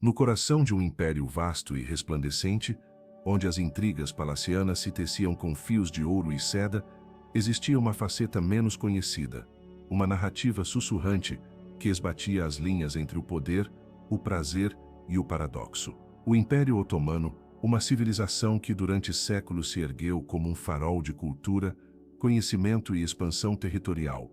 No coração de um império vasto e resplandecente, onde as intrigas palacianas se teciam com fios de ouro e seda, existia uma faceta menos conhecida, uma narrativa sussurrante que esbatia as linhas entre o poder, o prazer e o paradoxo. O Império Otomano, uma civilização que durante séculos se ergueu como um farol de cultura, conhecimento e expansão territorial,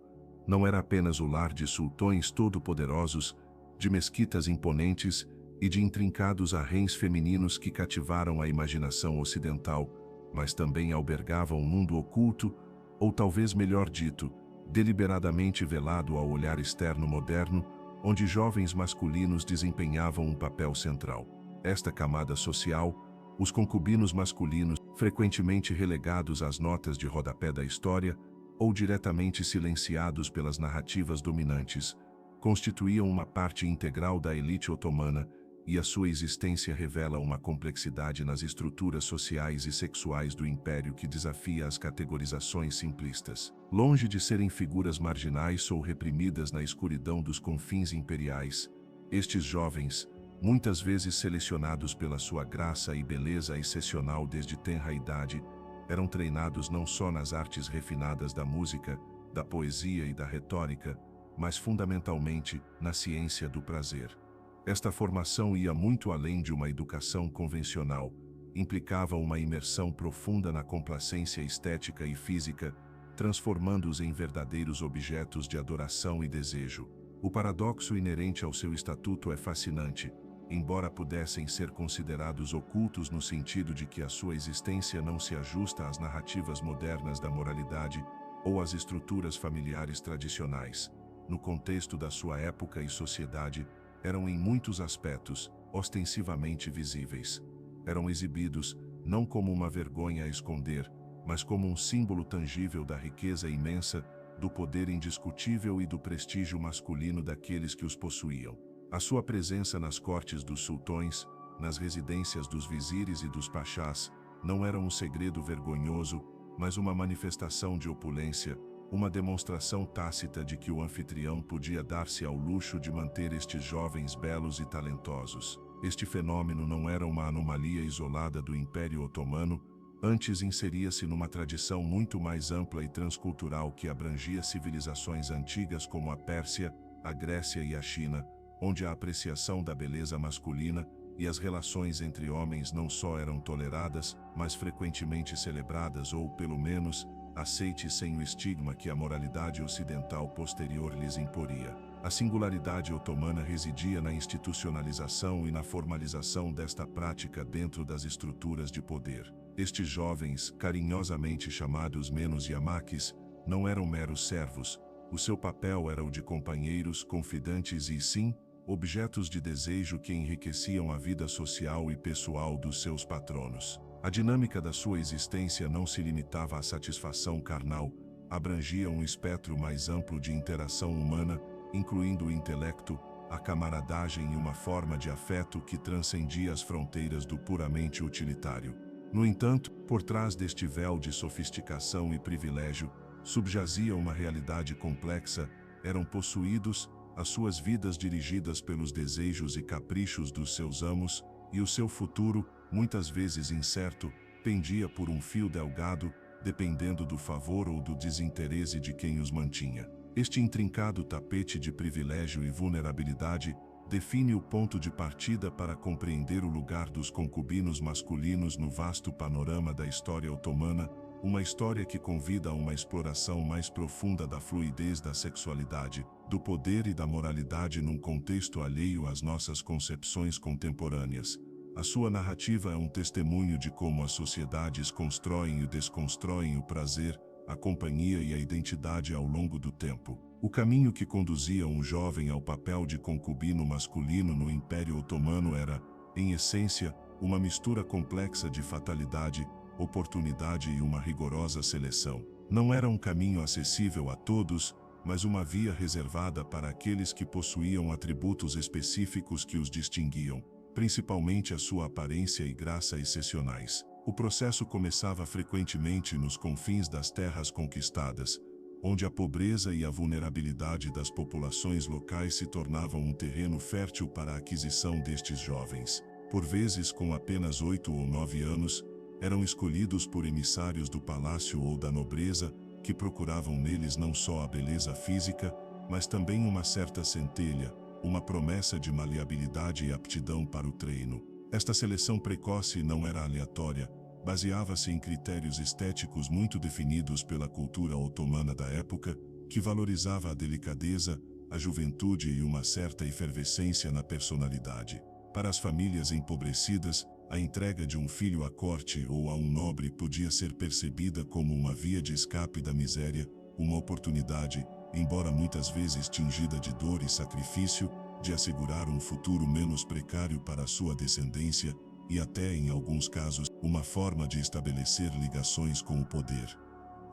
não era apenas o lar de sultões todo-poderosos, de mesquitas imponentes e de intrincados harréns femininos que cativaram a imaginação ocidental, mas também albergava um mundo oculto, ou talvez melhor dito, deliberadamente velado ao olhar externo moderno, onde jovens masculinos desempenhavam um papel central. Esta camada social, os concubinos masculinos, frequentemente relegados às notas de rodapé da história, ou diretamente silenciados pelas narrativas dominantes, constituíam uma parte integral da elite otomana, e a sua existência revela uma complexidade nas estruturas sociais e sexuais do império que desafia as categorizações simplistas. Longe de serem figuras marginais ou reprimidas na escuridão dos confins imperiais, estes jovens, muitas vezes selecionados pela sua graça e beleza excepcional desde tenra idade, eram treinados não só nas artes refinadas da música, da poesia e da retórica, mas fundamentalmente na ciência do prazer. Esta formação ia muito além de uma educação convencional, implicava uma imersão profunda na complacência estética e física, transformando-os em verdadeiros objetos de adoração e desejo. O paradoxo inerente ao seu estatuto é fascinante, embora pudessem ser considerados ocultos no sentido de que a sua existência não se ajusta às narrativas modernas da moralidade ou às estruturas familiares tradicionais. No contexto da sua época e sociedade, eram em muitos aspectos, ostensivamente visíveis. Eram exibidos, não como uma vergonha a esconder, mas como um símbolo tangível da riqueza imensa, do poder indiscutível e do prestígio masculino daqueles que os possuíam. A sua presença nas cortes dos sultões, nas residências dos vizires e dos pachás, não era um segredo vergonhoso, mas uma manifestação de opulência, uma demonstração tácita de que o anfitrião podia dar-se ao luxo de manter estes jovens belos e talentosos. Este fenômeno não era uma anomalia isolada do Império Otomano, antes inseria-se numa tradição muito mais ampla e transcultural que abrangia civilizações antigas como a Pérsia, a Grécia e a China, onde a apreciação da beleza masculina e as relações entre homens não só eram toleradas, mas frequentemente celebradas ou, pelo menos, aceites sem o estigma que a moralidade ocidental posterior lhes imporia. A singularidade otomana residia na institucionalização e na formalização desta prática dentro das estruturas de poder. Estes jovens, carinhosamente chamados menos yamaques, não eram meros servos. O seu papel era o de companheiros, confidantes e, sim, objetos de desejo que enriqueciam a vida social e pessoal dos seus patronos. A dinâmica da sua existência não se limitava à satisfação carnal, abrangia um espectro mais amplo de interação humana, incluindo o intelecto, a camaradagem e uma forma de afeto que transcendia as fronteiras do puramente utilitário. No entanto, por trás deste véu de sofisticação e privilégio, subjazia uma realidade complexa, eram possuídos, as suas vidas dirigidas pelos desejos e caprichos dos seus amos, e o seu futuro, muitas vezes incerto, pendia por um fio delgado, dependendo do favor ou do desinteresse de quem os mantinha. Este intrincado tapete de privilégio e vulnerabilidade define o ponto de partida para compreender o lugar dos concubinos masculinos no vasto panorama da história otomana, uma história que convida a uma exploração mais profunda da fluidez da sexualidade, do poder e da moralidade num contexto alheio às nossas concepções contemporâneas. A sua narrativa é um testemunho de como as sociedades constroem e desconstroem o prazer, a companhia e a identidade ao longo do tempo. O caminho que conduzia um jovem ao papel de concubino masculino no Império Otomano era, em essência, uma mistura complexa de fatalidade, oportunidade e uma rigorosa seleção. Não era um caminho acessível a todos, mas uma via reservada para aqueles que possuíam atributos específicos que os distinguiam, principalmente a sua aparência e graça excepcionais. O processo começava frequentemente nos confins das terras conquistadas, onde a pobreza e a vulnerabilidade das populações locais se tornavam um terreno fértil para a aquisição destes jovens. Por vezes, com apenas 8 ou 9 anos, eram escolhidos por emissários do palácio ou da nobreza, que procuravam neles não só a beleza física, mas também uma certa centelha, uma promessa de maleabilidade e aptidão para o treino. Esta seleção precoce não era aleatória, baseava-se em critérios estéticos muito definidos pela cultura otomana da época, que valorizava a delicadeza, a juventude e uma certa efervescência na personalidade. Para as famílias empobrecidas, a entrega de um filho à corte ou a um nobre podia ser percebida como uma via de escape da miséria, uma oportunidade, embora muitas vezes tingida de dor e sacrifício, de assegurar um futuro menos precário para a sua descendência, e até, em alguns casos, uma forma de estabelecer ligações com o poder.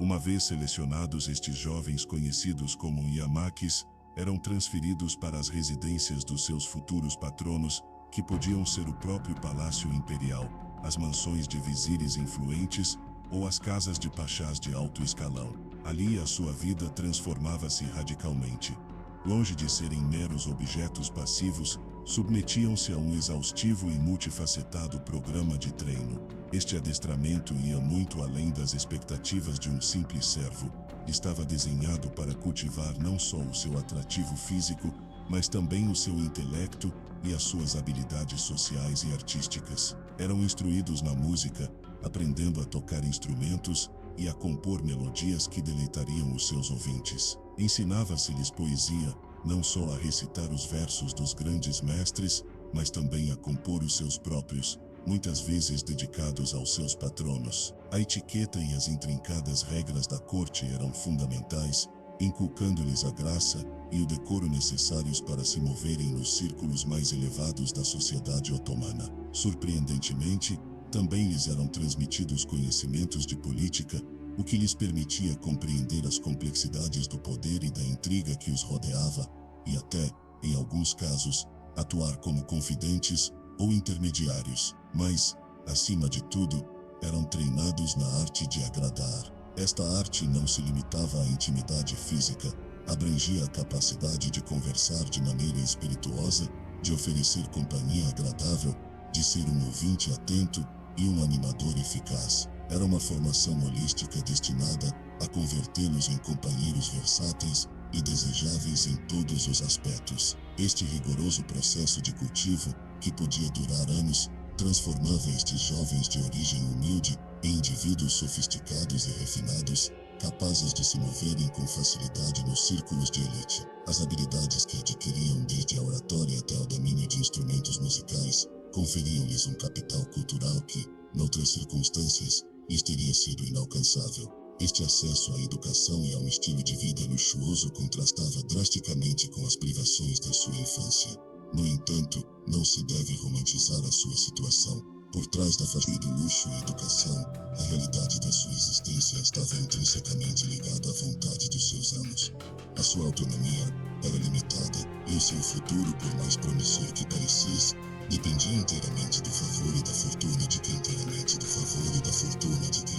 Uma vez selecionados, estes jovens, conhecidos como iamakis, eram transferidos para as residências dos seus futuros patronos, que podiam ser o próprio Palácio Imperial, as mansões de vizires influentes ou as casas de pachás de alto escalão. Ali a sua vida transformava-se radicalmente. Longe de serem meros objetos passivos, submetiam-se a um exaustivo e multifacetado programa de treino. Este adestramento ia muito além das expectativas de um simples servo. Estava desenhado para cultivar não só o seu atrativo físico, mas também o seu intelecto e as suas habilidades sociais e artísticas. Eram instruídos na música, aprendendo a tocar instrumentos e a compor melodias que deleitariam os seus ouvintes. Ensinava-se-lhes poesia, não só a recitar os versos dos grandes mestres, mas também a compor os seus próprios, muitas vezes dedicados aos seus patronos. A etiqueta e as intrincadas regras da corte eram fundamentais, inculcando-lhes a graça e o decoro necessários para se moverem nos círculos mais elevados da sociedade otomana. Surpreendentemente, também lhes eram transmitidos conhecimentos de política, o que lhes permitia compreender as complexidades do poder e da intriga que os rodeava, e até, em alguns casos, atuar como confidentes ou intermediários. Mas, acima de tudo, eram treinados na arte de agradar. Esta arte não se limitava à intimidade física, abrangia a capacidade de conversar de maneira espirituosa, de oferecer companhia agradável, de ser um ouvinte atento e um animador eficaz. Era uma formação holística destinada a convertê-los em companheiros versáteis e desejáveis em todos os aspectos. Este rigoroso processo de cultivo, que podia durar anos, transformava estes jovens de origem humilde em indivíduos sofisticados e refinados, capazes de se moverem com facilidade nos círculos de elite. As habilidades que adquiriam desde a oratória até o domínio de instrumentos musicais conferiam-lhes um capital cultural que, noutras circunstâncias, lhes teria sido inalcançável. Este acesso à educação e a um estilo de vida luxuoso contrastava drasticamente com as privações da sua infância. No entanto, não se deve romantizar a sua situação. Por trás da fachada do luxo e educação, a realidade da sua existência estava intrinsecamente ligada à vontade dos seus amos. A sua autonomia era limitada, e o seu futuro, por mais promissor que parecesse, dependia inteiramente do favor e da fortuna de quem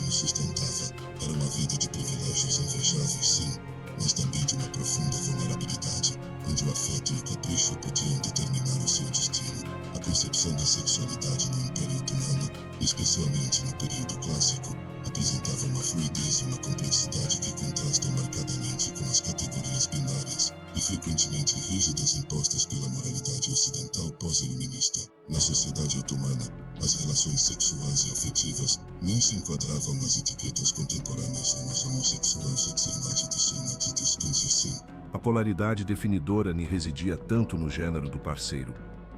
o sustentava. Era uma vida de privilégios invejáveis, sim, mas também de uma profunda vulnerabilidade, onde o afeto e o capricho podiam determinar o seu destino. A concepção da sexualidade no Império Otomano, especialmente no período clássico, apresentava uma fluidez e uma complexidade que contrastam marcadamente com as categorias binárias e frequentemente rígidas impostas pela moralidade ocidental pós-iluminista. Na sociedade otomana, as relações sexuais e afetivas nem se enquadravam nas etiquetas contemporâneas como homossexuais ou A polaridade definidora nem residia tanto no gênero do parceiro,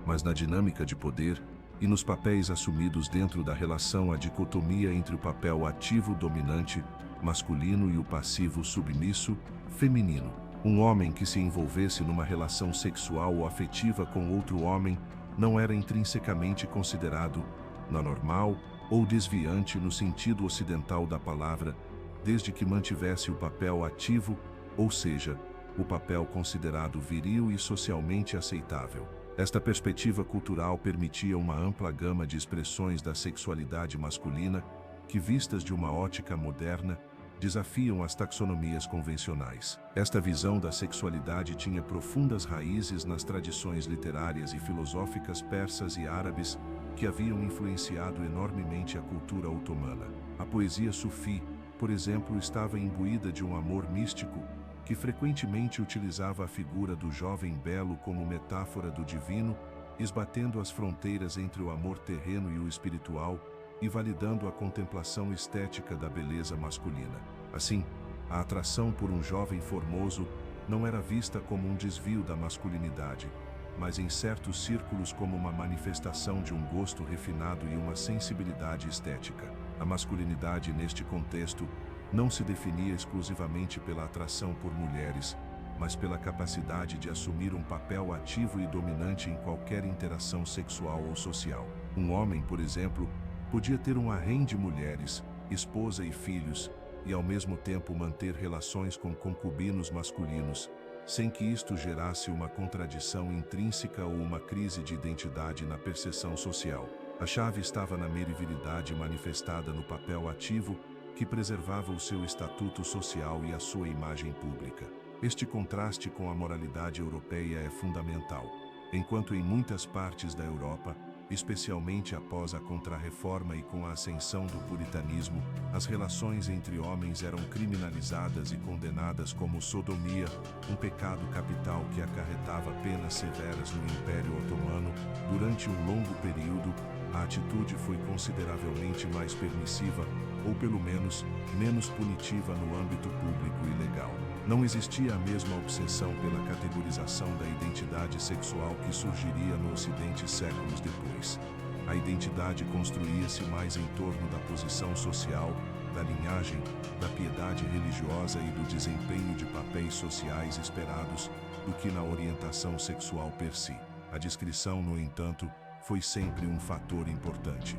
mas na dinâmica de poder e nos papéis assumidos dentro da relação. A dicotomia entre o papel ativo dominante, masculino, e o passivo submisso, feminino. Um homem que se envolvesse numa relação sexual ou afetiva com outro homem não era intrinsecamente considerado anormal ou desviante no sentido ocidental da palavra, desde que mantivesse o papel ativo, ou seja, o papel considerado viril e socialmente aceitável. Esta perspectiva cultural permitia uma ampla gama de expressões da sexualidade masculina que, vistas de uma ótica moderna, desafiam as taxonomias convencionais. Esta visão da sexualidade tinha profundas raízes nas tradições literárias e filosóficas persas e árabes que haviam influenciado enormemente a cultura otomana. A poesia sufi, por exemplo, estava imbuída de um amor místico que frequentemente utilizava a figura do jovem belo como metáfora do divino, esbatendo as fronteiras entre o amor terreno e o espiritual e validando a contemplação estética da beleza masculina. Assim, a atração por um jovem formoso não era vista como um desvio da masculinidade, mas em certos círculos como uma manifestação de um gosto refinado e uma sensibilidade estética. A masculinidade, neste contexto, não se definia exclusivamente pela atração por mulheres, mas pela capacidade de assumir um papel ativo e dominante em qualquer interação sexual ou social. Um homem, por exemplo, podia ter um harém de mulheres, esposa e filhos, e ao mesmo tempo manter relações com concubinos masculinos, sem que isto gerasse uma contradição intrínseca ou uma crise de identidade na percepção social. A chave estava na virilidade manifestada no papel ativo, que preservava o seu estatuto social e a sua imagem pública. Este contraste com a moralidade europeia é fundamental. Enquanto em muitas partes da Europa, especialmente após a Contra-Reforma e com a ascensão do puritanismo, as relações entre homens eram criminalizadas e condenadas como sodomia, um pecado capital que acarretava penas severas no Império Otomano. Durante um longo período, a atitude foi consideravelmente mais permissiva, ou pelo menos, menos punitiva no âmbito público e legal. Não existia a mesma obsessão pela categorização da identidade sexual que surgiria no Ocidente séculos depois. A identidade construía-se mais em torno da posição social, da linhagem, da piedade religiosa e do desempenho de papéis sociais esperados, do que na orientação sexual per si. A discrição, no entanto, foi sempre um fator importante.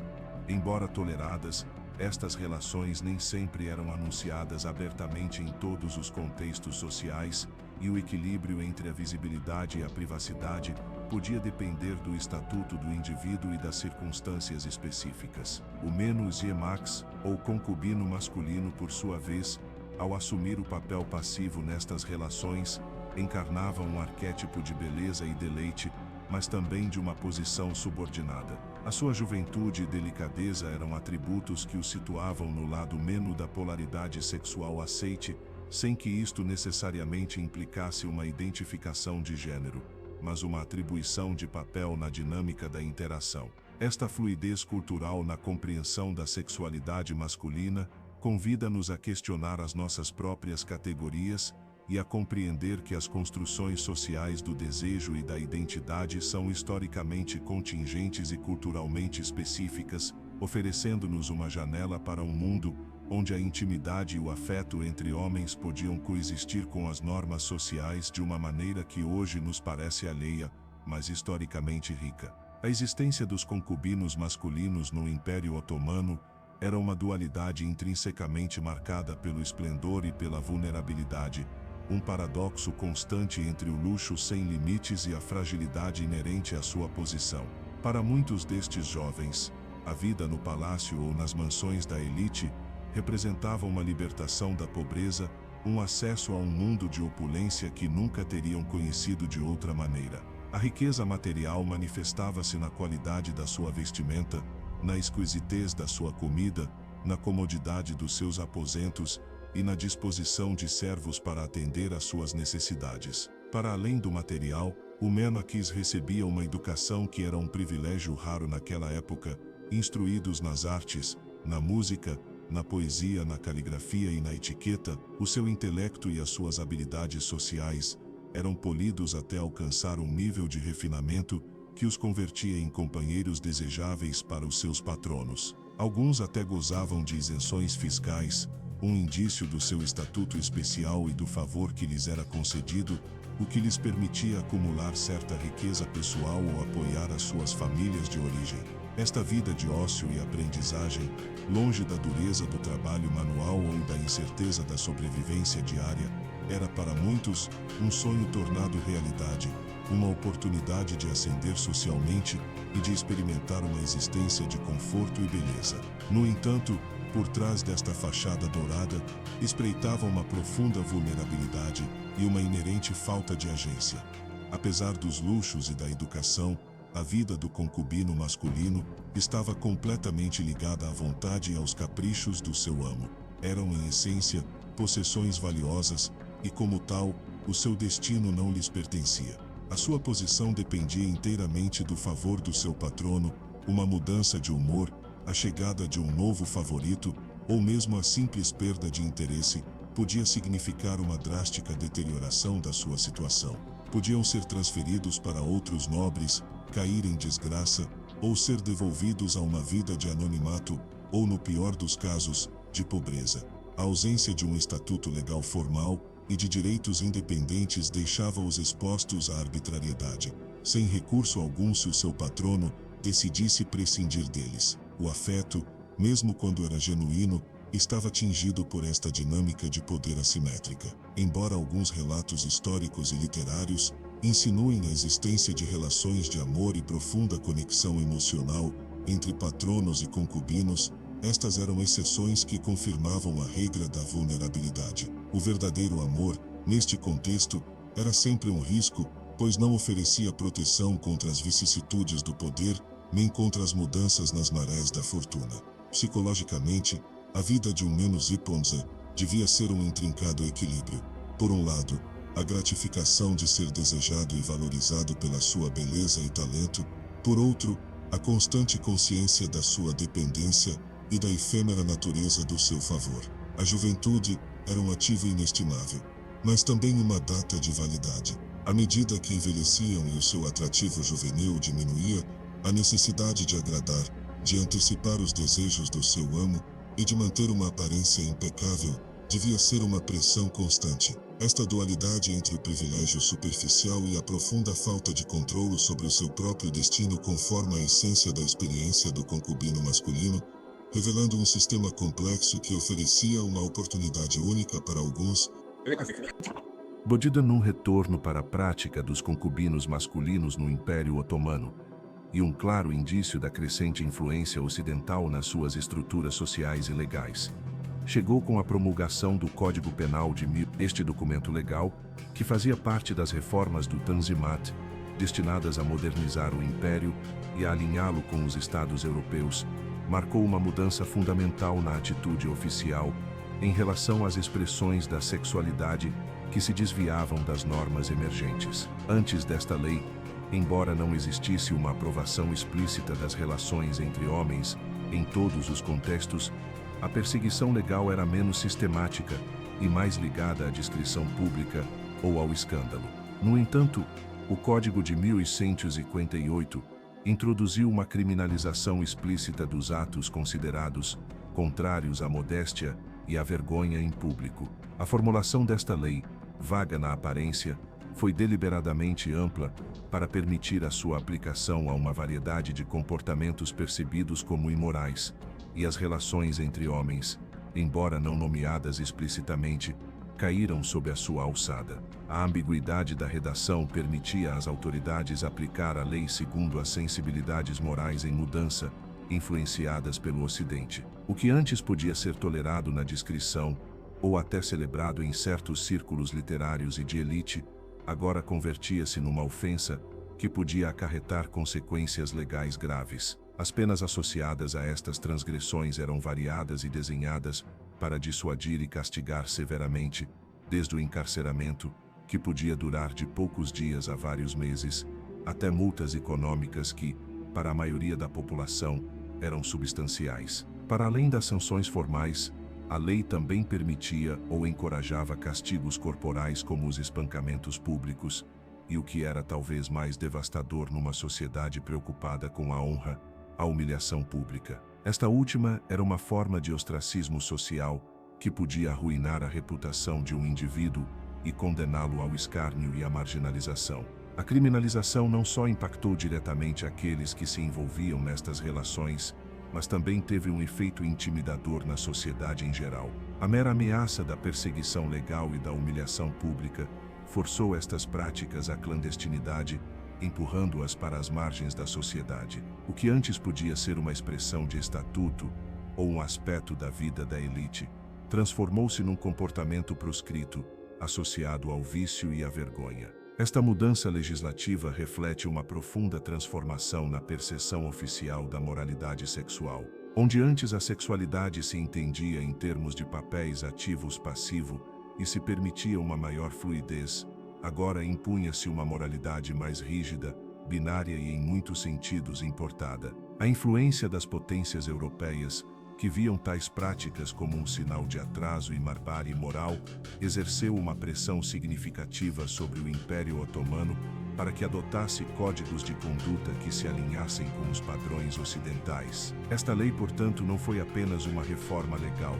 Embora toleradas, estas relações nem sempre eram anunciadas abertamente em todos os contextos sociais, e o equilíbrio entre a visibilidade e a privacidade podia depender do estatuto do indivíduo e das circunstâncias específicas. O menus iemax, ou concubino masculino, por sua vez, ao assumir o papel passivo nestas relações, encarnava um arquétipo de beleza e deleite, mas também de uma posição subordinada. A sua juventude e delicadeza eram atributos que o situavam no lado menu da polaridade sexual aceite, sem que isto necessariamente implicasse uma identificação de gênero, mas uma atribuição de papel na dinâmica da interação. Esta fluidez cultural na compreensão da sexualidade masculina convida-nos a questionar as nossas próprias categorias e a compreender que as construções sociais do desejo e da identidade são historicamente contingentes e culturalmente específicas, oferecendo-nos uma janela para um mundo onde a intimidade e o afeto entre homens podiam coexistir com as normas sociais de uma maneira que hoje nos parece alheia, mas historicamente rica. A existência dos concubinos masculinos no Império Otomano era uma dualidade intrinsecamente marcada pelo esplendor e pela vulnerabilidade, um paradoxo constante entre o luxo sem limites e a fragilidade inerente à sua posição. Para muitos destes jovens, a vida no palácio ou nas mansões da elite representava uma libertação da pobreza, um acesso a um mundo de opulência que nunca teriam conhecido de outra maneira. A riqueza material manifestava-se na qualidade da sua vestimenta, na exquisitez da sua comida, na comodidade dos seus aposentos e na disposição de servos para atender às suas necessidades. Para além do material, o menakis recebia uma educação que era um privilégio raro naquela época, instruídos nas artes, na música, na poesia, na caligrafia e na etiqueta, o seu intelecto e as suas habilidades sociais eram polidos até alcançar um nível de refinamento que os convertia em companheiros desejáveis para os seus patronos. Alguns até gozavam de isenções fiscais, um indício do seu estatuto especial e do favor que lhes era concedido, o que lhes permitia acumular certa riqueza pessoal ou apoiar as suas famílias de origem. Esta vida de ócio e aprendizagem, longe da dureza do trabalho manual ou da incerteza da sobrevivência diária, era para muitos um sonho tornado realidade, uma oportunidade de ascender socialmente e de experimentar uma existência de conforto e beleza. No entanto, Por trás desta fachada dourada, espreitava uma profunda vulnerabilidade e uma inerente falta de agência. Apesar dos luxos e da educação, a vida do concubino masculino estava completamente ligada à vontade e aos caprichos do seu amo. Eram, em essência, possessões valiosas e, como tal, o seu destino não lhes pertencia. A sua posição dependia inteiramente do favor do seu patrono, uma mudança de humor, a chegada de um novo favorito, ou mesmo a simples perda de interesse, podia significar uma drástica deterioração da sua situação. Podiam ser transferidos para outros nobres, cair em desgraça, ou ser devolvidos a uma vida de anonimato, ou, no pior dos casos, de pobreza. A ausência de um estatuto legal formal e de direitos independentes deixava-os expostos à arbitrariedade, sem recurso algum se o seu patrono decidisse prescindir deles. O afeto, mesmo quando era genuíno, estava tingido por esta dinâmica de poder assimétrica. Embora alguns relatos históricos e literários insinuem a existência de relações de amor e profunda conexão emocional entre patronos e concubinos, estas eram exceções que confirmavam a regra da vulnerabilidade. O verdadeiro amor, neste contexto, era sempre um risco, pois não oferecia proteção contra as vicissitudes do poder, nem contra as mudanças nas marés da fortuna. Psicologicamente, a vida de um Menos-Iponza devia ser um intrincado equilíbrio. Por um lado, a gratificação de ser desejado e valorizado pela sua beleza e talento, por outro, a constante consciência da sua dependência e da efêmera natureza do seu favor. A juventude era um ativo inestimável, mas também uma data de validade. À medida que envelheciam e o seu atrativo juvenil diminuía, a necessidade de agradar, de antecipar os desejos do seu amo e de manter uma aparência impecável devia ser uma pressão constante. Esta dualidade entre o privilégio superficial e a profunda falta de controle sobre o seu próprio destino conforma a essência da experiência do concubino masculino, revelando um sistema complexo que oferecia uma oportunidade única para alguns. Bodida num retorno para a prática dos concubinos masculinos no Império Otomano, e um claro indício da crescente influência ocidental nas suas estruturas sociais e legais. Chegou com a promulgação do Código Penal de 1000. Este documento legal, que fazia parte das reformas do Tanzimat, destinadas a modernizar o Império e a alinhá-lo com os Estados europeus, marcou uma mudança fundamental na atitude oficial em relação às expressões da sexualidade que se desviavam das normas emergentes. Antes desta lei, embora não existisse uma aprovação explícita das relações entre homens em todos os contextos, a perseguição legal era menos sistemática e mais ligada à discrição pública ou ao escândalo. No entanto, o Código de 1158 introduziu uma criminalização explícita dos atos considerados contrários à modéstia e à vergonha em público. A formulação desta lei, vaga na aparência, foi deliberadamente ampla para permitir a sua aplicação a uma variedade de comportamentos percebidos como imorais, e as relações entre homens, embora não nomeadas explicitamente, caíram sob a sua alçada. A ambiguidade da redação permitia às autoridades aplicar a lei segundo as sensibilidades morais em mudança, influenciadas pelo Ocidente. O que antes podia ser tolerado na discrição, ou até celebrado em certos círculos literários e de elite, agora convertia-se numa ofensa que podia acarretar consequências legais graves. As penas associadas a estas transgressões eram variadas e desenhadas para dissuadir e castigar severamente, desde o encarceramento, que podia durar de poucos dias a vários meses, até multas econômicas que, para a maioria da população, eram substanciais. Para além das sanções formais, a lei também permitia ou encorajava castigos corporais como os espancamentos públicos, e o que era talvez mais devastador numa sociedade preocupada com a honra, a humilhação pública. Esta última era uma forma de ostracismo social que podia arruinar a reputação de um indivíduo e condená-lo ao escárnio e à marginalização. A criminalização não só impactou diretamente aqueles que se envolviam nestas relações, mas também teve um efeito intimidador na sociedade em geral. A mera ameaça da perseguição legal e da humilhação pública forçou estas práticas à clandestinidade, empurrando-as para as margens da sociedade. O que antes podia ser uma expressão de estatuto ou um aspecto da vida da elite, transformou-se num comportamento proscrito, associado ao vício e à vergonha. Esta mudança legislativa reflete uma profunda transformação na percepção oficial da moralidade sexual, onde antes a sexualidade se entendia em termos de papéis ativos-passivo e se permitia uma maior fluidez. Agora impunha-se uma moralidade mais rígida, binária e em muitos sentidos importada. A influência das potências europeias, que viam tais práticas como um sinal de atraso e barbárie moral, exerceu uma pressão significativa sobre o Império Otomano para que adotasse códigos de conduta que se alinhassem com os padrões ocidentais. Esta lei, portanto, não foi apenas uma reforma legal,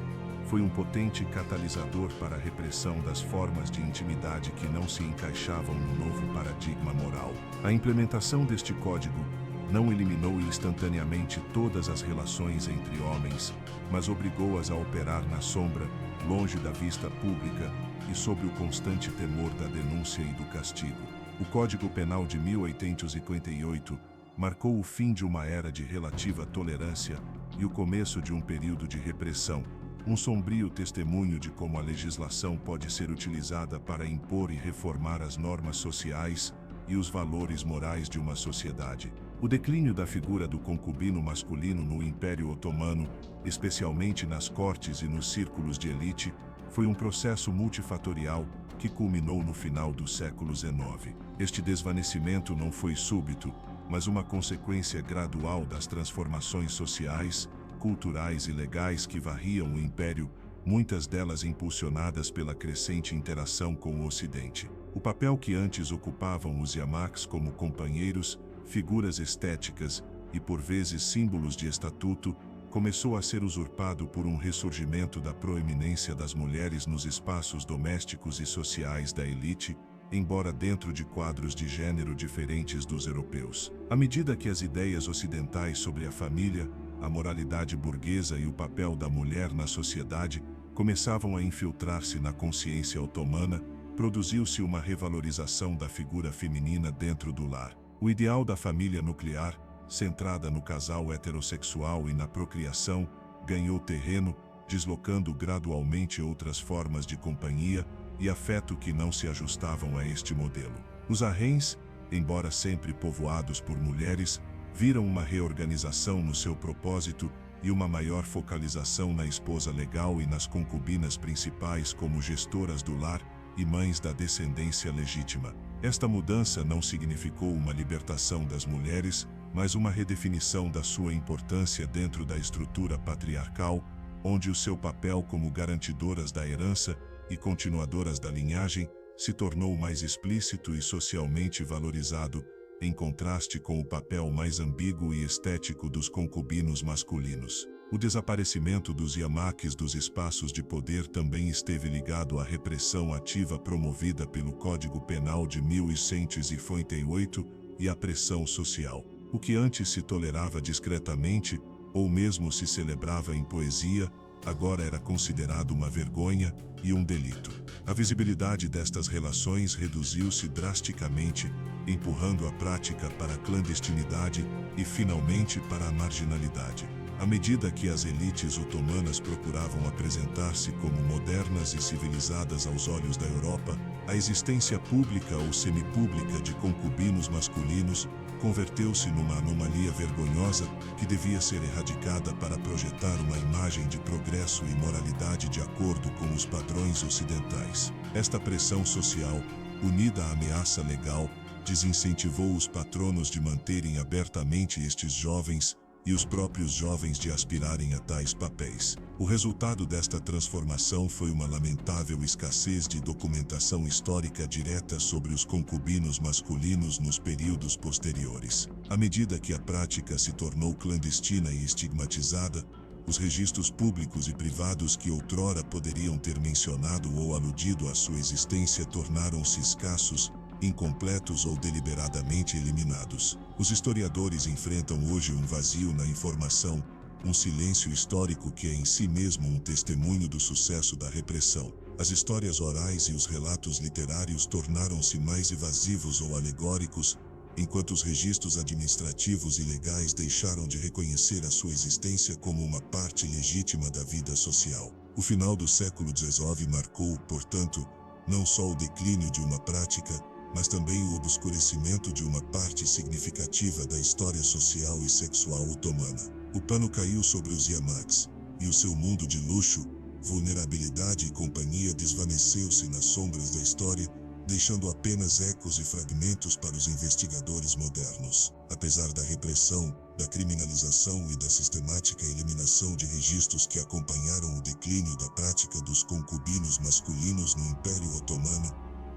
foi um potente catalisador para a repressão das formas de intimidade que não se encaixavam no novo paradigma moral. A implementação deste código não eliminou instantaneamente todas as relações entre homens, mas obrigou-as a operar na sombra, longe da vista pública e sob o constante temor da denúncia e do castigo. O Código Penal de 1858 marcou o fim de uma era de relativa tolerância e o começo de um período de repressão, um sombrio testemunho de como a legislação pode ser utilizada para impor e reformar as normas sociais e os valores morais de uma sociedade. O declínio da figura do concubino masculino no Império Otomano, especialmente nas cortes e nos círculos de elite, foi um processo multifatorial que culminou no final do século XIX. Este desvanecimento não foi súbito, mas uma consequência gradual das transformações sociais, culturais e legais que varriam o Império, muitas delas impulsionadas pela crescente interação com o Ocidente. O papel que antes ocupavam os yamaks como companheiros, figuras estéticas e por vezes símbolos de estatuto, começou a ser usurpado por um ressurgimento da proeminência das mulheres nos espaços domésticos e sociais da elite, embora dentro de quadros de gênero diferentes dos europeus. À medida que as ideias ocidentais sobre a família, a moralidade burguesa e o papel da mulher na sociedade começavam a infiltrar-se na consciência otomana, produziu-se uma revalorização da figura feminina dentro do lar. O ideal da família nuclear, centrada no casal heterossexual e na procriação, ganhou terreno, deslocando gradualmente outras formas de companhia e afeto que não se ajustavam a este modelo. Os haréns, embora sempre povoados por mulheres, viram uma reorganização no seu propósito e uma maior focalização na esposa legal e nas concubinas principais como gestoras do lar e mães da descendência legítima. Esta mudança não significou uma libertação das mulheres, mas uma redefinição da sua importância dentro da estrutura patriarcal, onde o seu papel como garantidoras da herança e continuadoras da linhagem se tornou mais explícito e socialmente valorizado, em contraste com o papel mais ambíguo e estético dos concubinos masculinos. O desaparecimento dos yamaques dos espaços de poder também esteve ligado à repressão ativa promovida pelo Código Penal de 1158 e à pressão social. O que antes se tolerava discretamente, ou mesmo se celebrava em poesia, agora era considerado uma vergonha e um delito. A visibilidade destas relações reduziu-se drasticamente, empurrando a prática para a clandestinidade e, finalmente, para a marginalidade. À medida que as elites otomanas procuravam apresentar-se como modernas e civilizadas aos olhos da Europa, a existência pública ou semipública de concubinos masculinos converteu-se numa anomalia vergonhosa que devia ser erradicada para projetar uma imagem de progresso e moralidade de acordo com os padrões ocidentais. Esta pressão social, unida à ameaça legal, desincentivou os patronos de manterem abertamente estes jovens e os próprios jovens de aspirarem a tais papéis. O resultado desta transformação foi uma lamentável escassez de documentação histórica direta sobre os concubinos masculinos nos períodos posteriores. À medida que a prática se tornou clandestina e estigmatizada, os registros públicos e privados que outrora poderiam ter mencionado ou aludido à sua existência tornaram-se escassos, incompletos ou deliberadamente eliminados. Os historiadores enfrentam hoje um vazio na informação, um silêncio histórico que é em si mesmo um testemunho do sucesso da repressão. As histórias orais e os relatos literários tornaram-se mais evasivos ou alegóricos, enquanto os registros administrativos e legais deixaram de reconhecer a sua existência como uma parte legítima da vida social. O final do século XIX marcou, portanto, não só o declínio de uma prática, mas também o obscurecimento de uma parte significativa da história social e sexual otomana. O pano caiu sobre os Yamaks, e o seu mundo de luxo, vulnerabilidade e companhia desvaneceu-se nas sombras da história, deixando apenas ecos e fragmentos para os investigadores modernos. Apesar da repressão, da criminalização e da sistemática eliminação de registros que acompanharam o declínio da prática dos concubinos masculinos no Império Otomano,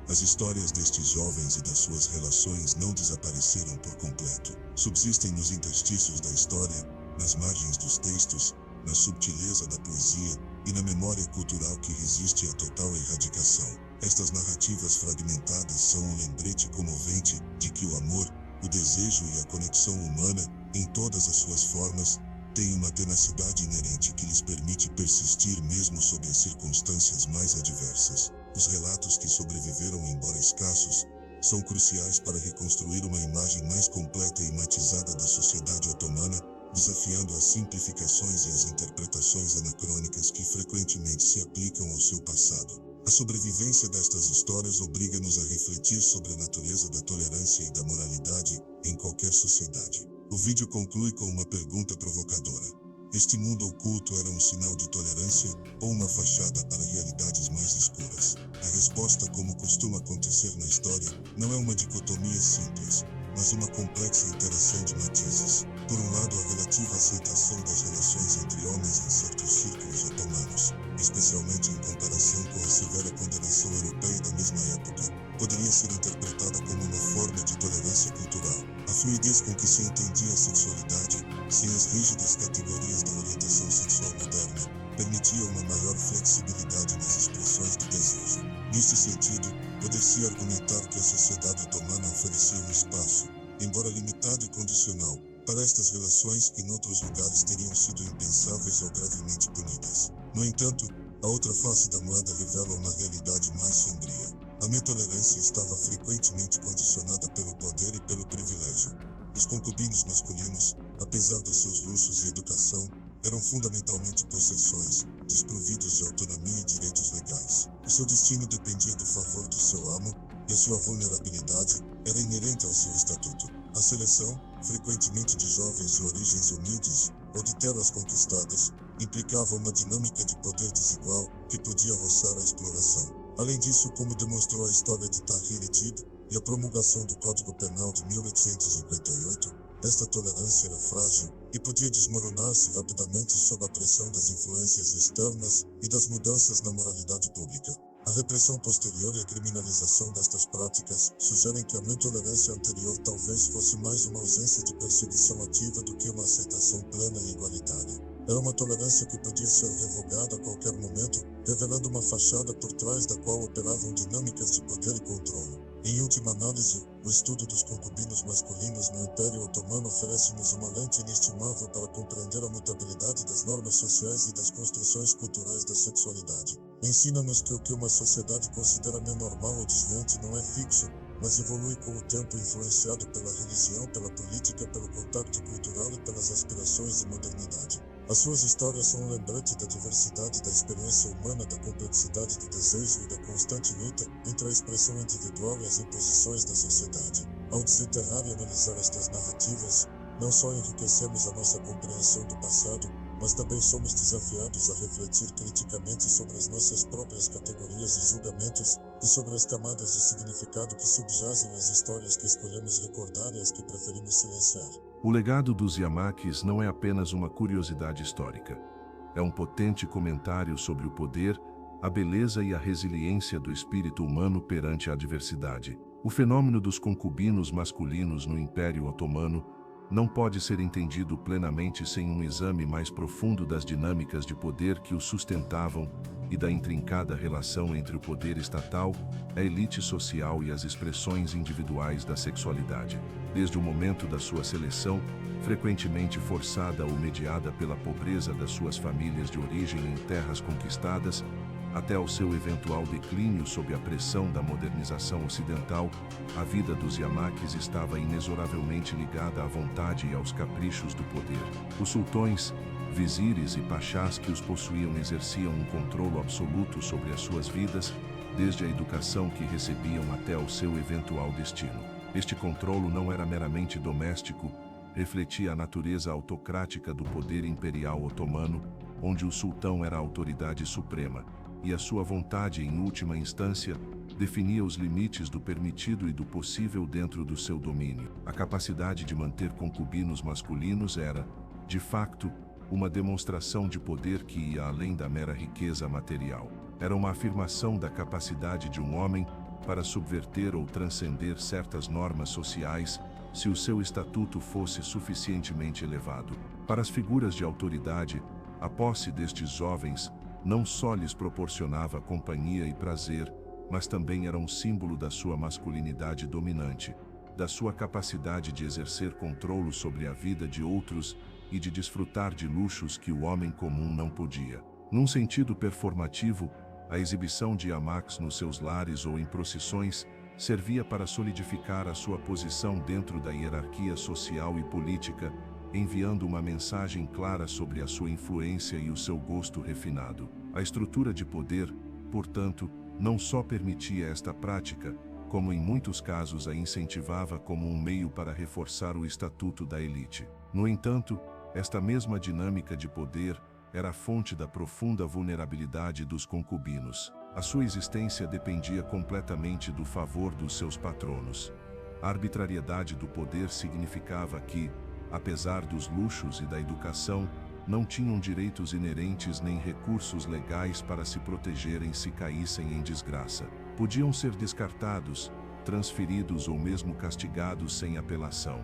as histórias destes jovens e das suas relações não desapareceram por completo. Subsistem nos interstícios da história, nas margens dos textos, na subtileza da poesia e na memória cultural que resiste à total erradicação. Estas narrativas fragmentadas são um lembrete comovente de que o amor, o desejo e a conexão humana, em todas as suas formas, têm uma tenacidade inerente que lhes permite persistir mesmo sob as circunstâncias mais adversas. Os relatos que sobreviveram, embora escassos, são cruciais para reconstruir uma imagem mais completa e matizada da sociedade otomana, desafiando as simplificações e as interpretações anacrônicas que frequentemente se aplicam ao seu passado. A sobrevivência destas histórias obriga-nos a refletir sobre a natureza da tolerância e da moralidade em qualquer sociedade. O vídeo conclui com uma pergunta provocadora. Este mundo oculto era um sinal de tolerância ou uma fachada para realidades mais escuras? A resposta, como costuma acontecer na história, não é uma dicotomia simples, mas uma complexa interação de matizes. Por um lado, a relativa aceitação das relações entre homens em certos círculos otomanos, especialmente em comparação com a severa condenação europeia da mesma época, poderia ser interpretada como uma forma de tolerância cultural. A fluidez com que se entendia a sexualidade, sem as rígidas categorias da orientação sexual moderna, permitia uma maior flexibilidade nas expressões do desejo. Neste sentido, poder-se argumentar que a sociedade otomana oferecia um espaço, embora limitado e condicional, para estas relações que em outros lugares teriam sido impensáveis ou gravemente punidas. No entanto, a outra face da moeda revela uma realidade mais sombria. A tolerância estava frequentemente condicionada pelo poder e pelo privilégio. Os concubinos masculinos, apesar dos seus luxos e educação, eram fundamentalmente possessões, desprovidos de autonomia e direitos legais. O seu destino dependia do favor do seu amo, e a sua vulnerabilidade era inerente ao seu estatuto. A seleção, frequentemente de jovens de origens humildes ou de terras conquistadas, implicava uma dinâmica de poder desigual que podia roçar a exploração. Além disso, como demonstrou a história de Tahrir Edib e a promulgação do Código Penal de 1858, esta tolerância era frágil e podia desmoronar-se rapidamente sob a pressão das influências externas e das mudanças na moralidade pública. A repressão posterior e a criminalização destas práticas sugerem que a tolerância anterior talvez fosse mais uma ausência de perseguição ativa do que uma aceitação plena e igualitária. Era uma tolerância que podia ser revogada a qualquer momento, revelando uma fachada por trás da qual operavam dinâmicas de poder e controle. Em última análise, o estudo dos concubinos masculinos no Império Otomano oferece-nos uma lente inestimável para compreender a mutabilidade das normas sociais e das construções culturais da sexualidade. Ensina-nos que o que uma sociedade considera normal ou desviante não é fixo, mas evolui com o tempo influenciado pela religião, pela política, pelo contacto cultural e pelas aspirações de modernidade. As suas histórias são um lembrete da diversidade da experiência humana, da complexidade do desejo e da constante luta entre a expressão individual e as imposições da sociedade. Ao desenterrar e analisar estas narrativas, não só enriquecemos a nossa compreensão do passado, mas também somos desafiados a refletir criticamente sobre as nossas próprias categorias e julgamentos e sobre as camadas de significado que subjazem às histórias que escolhemos recordar e as que preferimos silenciar. O legado dos Yamakis não é apenas uma curiosidade histórica. É um potente comentário sobre o poder, a beleza e a resiliência do espírito humano perante a adversidade. O fenômeno dos concubinos masculinos no Império Otomano não pode ser entendido plenamente sem um exame mais profundo das dinâmicas de poder que o sustentavam e da intrincada relação entre o poder estatal, a elite social e as expressões individuais da sexualidade. Desde o momento da sua seleção, frequentemente forçada ou mediada pela pobreza das suas famílias de origem em terras conquistadas, Até ao seu eventual declínio sob a pressão da modernização ocidental, a vida dos Yamaques estava inexoravelmente ligada à vontade e aos caprichos do poder. Os sultões, vizires e pachás que os possuíam exerciam um controle absoluto sobre as suas vidas, desde a educação que recebiam até ao seu eventual destino. Este controle não era meramente doméstico, refletia a natureza autocrática do poder imperial otomano, onde o sultão era a autoridade suprema, e a sua vontade, em última instância, definia os limites do permitido e do possível dentro do seu domínio. A capacidade de manter concubinos masculinos era, de facto, uma demonstração de poder que ia além da mera riqueza material. Era uma afirmação da capacidade de um homem para subverter ou transcender certas normas sociais, se o seu estatuto fosse suficientemente elevado. Para as figuras de autoridade, a posse destes jovens não só lhes proporcionava companhia e prazer, mas também era um símbolo da sua masculinidade dominante, da sua capacidade de exercer controle sobre a vida de outros e de desfrutar de luxos que o homem comum não podia. Num sentido performativo, a exibição de Yamaques nos seus lares ou em procissões servia para solidificar a sua posição dentro da hierarquia social e política, enviando uma mensagem clara sobre a sua influência e o seu gosto refinado. A estrutura de poder, portanto, não só permitia esta prática, como em muitos casos a incentivava como um meio para reforçar o estatuto da elite. No entanto, esta mesma dinâmica de poder era a fonte da profunda vulnerabilidade dos concubinos. A sua existência dependia completamente do favor dos seus patronos. A arbitrariedade do poder significava que, apesar dos luxos e da educação, não tinham direitos inerentes nem recursos legais para se protegerem se caíssem em desgraça. Podiam ser descartados, transferidos ou mesmo castigados sem apelação.